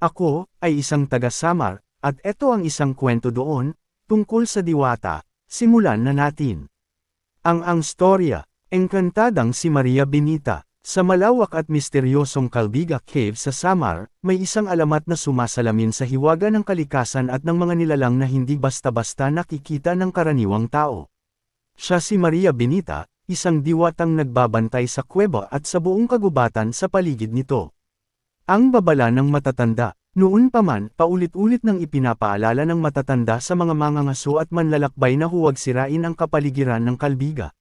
Ako, ay isang taga-Samar, at eto ang isang kwento doon, tungkol sa diwata. Simulan na natin. Ang storya, engkantadang si Maria Benita. Sa malawak at misteryosong Calbiga Cave sa Samar, may isang alamat na sumasalamin sa hiwaga ng kalikasan at ng mga nilalang na hindi basta-basta nakikita ng karaniwang tao. Siya si Maria Benita, isang diwatang nagbabantay sa kuweba at sa buong kagubatan sa paligid nito. Ang babala ng matatanda. Noon pa man, paulit-ulit nang ipinapaalala ng matatanda sa mga mangangaso at manlalakbay na huwag sirain ang kapaligiran ng Calbiga.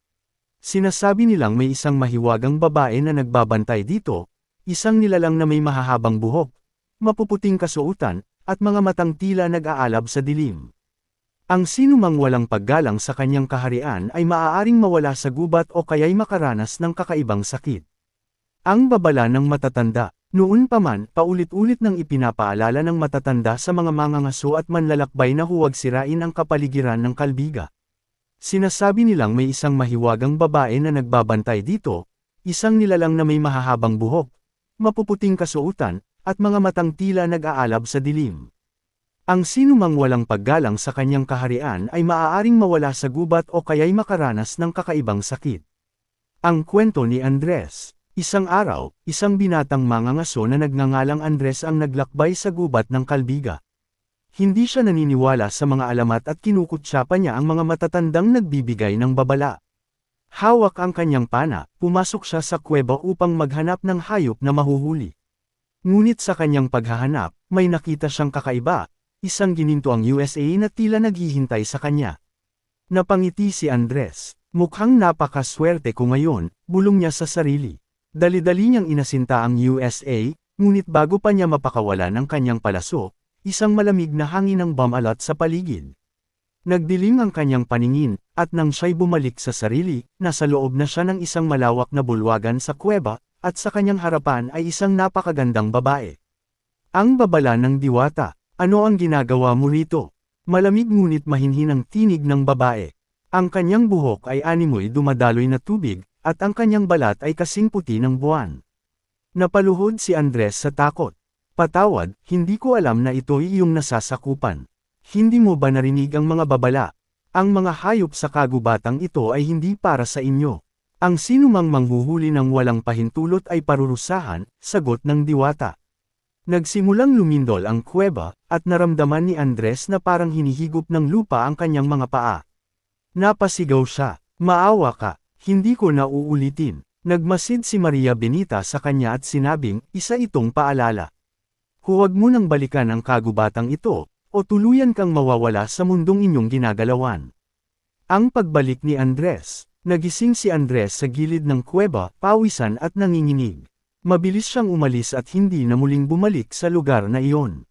Sinasabi nilang may isang mahiwagang babae na nagbabantay dito, isang nilalang na may mahahabang buhok, mapuputing kasuotan, at mga matang tila nag-aalab sa dilim. Ang sinumang walang paggalang sa kanyang kaharian ay maaaring mawala sa gubat o kaya'y makaranas ng kakaibang sakit. Ang babala ng matatanda. Noon pa man, paulit-ulit nang ipinapaalala ng matatanda sa mga mangangaso at manlalakbay na huwag sirain ang kapaligiran ng Calbiga. Sinasabi nilang may isang mahiwagang babae na nagbabantay dito, isang nilalang na may mahahabang buhok, mapuputing kasuotan, at mga matang tila nag-aalab sa dilim. Ang sinumang walang paggalang sa kanyang kaharian ay maaaring mawala sa gubat o kaya'y makaranas ng kakaibang sakit. Ang kwento ni Andres. Isang araw, isang binatang mangangaso na nagngangalang Andres ang naglakbay sa gubat ng Calbiga. Hindi siya naniniwala sa mga alamat at kinukutsa pa niya ang mga matatandang nagbibigay ng babala. Hawak ang kanyang pana, pumasok siya sa kuweba upang maghanap ng hayop na mahuhuli. Ngunit sa kanyang paghahanap, may nakita siyang kakaiba, isang ginintuang USA na tila naghihintay sa kanya. Napangiti si Andres. Mukhang napakaswerte ko ngayon, bulong niya sa sarili. Dali-dali niyang inasinta ang USA, ngunit bago pa niya mapakawala ng kanyang palaso, isang malamig na hangin ang bumalat sa paligid. Nagdilim ang kanyang paningin, at nang siya'y bumalik sa sarili, nasa loob na siya ng isang malawak na bulwagan sa kuweba, at sa kanyang harapan ay isang napakagandang babae. Ang babala ng diwata. Ano ang ginagawa mo rito? Malamig ngunit mahinhin ang tinig ng babae. Ang kanyang buhok ay animoy dumadaloy na tubig, at ang kanyang balat ay kasing puti ng buwan. Napaluhod si Andres sa takot. Patawad, hindi ko alam na ito'y iyong nasasakupan. Hindi mo ba narinig ang mga babala? Ang mga hayop sa kagubatang ito ay hindi para sa inyo. Ang sinumang manghuhuli ng walang pahintulot ay parurusahan, sagot ng diwata. Nagsimulang lumindol ang kuweba, at naramdaman ni Andres na parang hinihigop ng lupa ang kanyang mga paa. Napasigaw siya, maawa ka, hindi ko na uulitin. Nagmasid si Maria Benita sa kanya at sinabing, isa itong paalala. Huwag mo nang balikan ang kagubatang ito, o tuluyan kang mawawala sa mundong inyong ginagalawan. Ang pagbalik ni Andres. Nagising si Andres sa gilid ng kuweba, pawisan at nanginginig. Mabilis siyang umalis at hindi na muling bumalik sa lugar na iyon.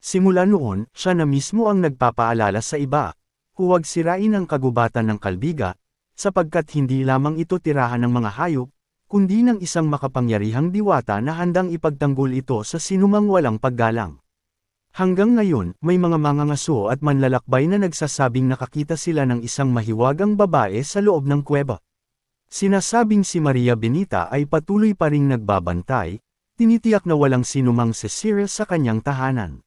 Simula noon, siya na mismo ang nagpapaalala sa iba. Huwag sirain ang kagubatan ng Calbiga, sapagkat hindi lamang ito tirahan ng mga hayop, kundi ng isang makapangyarihang diwata na handang ipagtanggol ito sa sinumang walang paggalang. Hanggang ngayon, may mga mangangaso at manlalakbay na nagsasabing nakakita sila ng isang mahiwagang babae sa loob ng kuweba. Sinasabing si Maria Benita ay patuloy pa ring nagbabantay, tinitiyak na walang sinumang sisira sa kanyang tahanan.